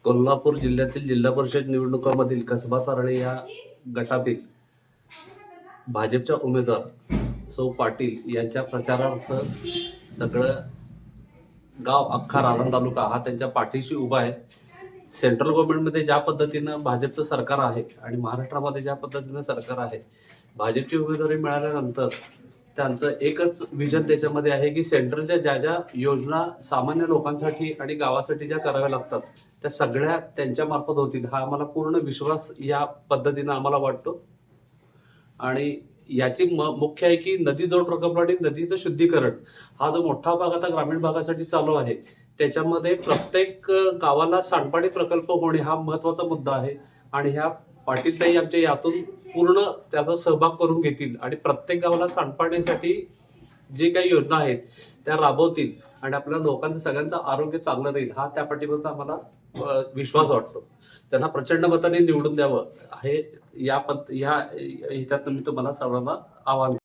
कोल्हापूर जिल्ह्यातील जिल्हा परिषद निवडणुकांमधील कसबा तारळे या गटातील भाजपच्या उमेदवार सौ पाटील यांच्या प्रचारार्थ सगळं गाव अख्खा राळा तालुका हा त्यांच्या पाठीशी उभा आहे. सेंट्रल गव्हर्नमेंटमध्ये ज्या पद्धतीनं भाजपचं सरकार आहे आणि महाराष्ट्रामध्ये ज्या पद्धतीनं सरकार आहे, भाजपची उमेदवारी मिळाल्यानंतर त्यांचं एकच विजन त्याच्यामध्ये आहे की सेंट्रलच्या ज्या ज्या योजना सामान्य लोकांसाठी आणि गावासाठी ज्या कराव्या लागतात त्या सगळ्या त्यांच्या मार्फत होतील, हा आम्हाला पूर्ण विश्वास या पद्धतीनं आम्हाला वाटतो. आणि याची मुख्य आहे की नदी जोड प्रकल्प आणि नदीचं शुद्धीकरण हा जो मोठा भाग आता ग्रामीण भागासाठी चालू आहे, त्याच्यामध्ये प्रत्येक गावाला सांडपाणी प्रकल्प होणे हा महत्वाचा मुद्दा आहे. आणि ह्या पाटीलताई आमच्या यातून पूर्ण त्याचा सहभाग करून घेतील आणि प्रत्येक गावाला सांडपाण्यासाठी जे काही योजना आहेत त्या राबवतील आणि आपल्या लोकांचं सगळ्यांचं आरोग्य चांगलं राहील, हा त्या पाठीमागचा आम्हाला विश्वास वाटतो. त्यांना प्रचंड मताने निवडून द्यावं हे ह्याच्यात मी तुम्हाला सर्वांना आवाहन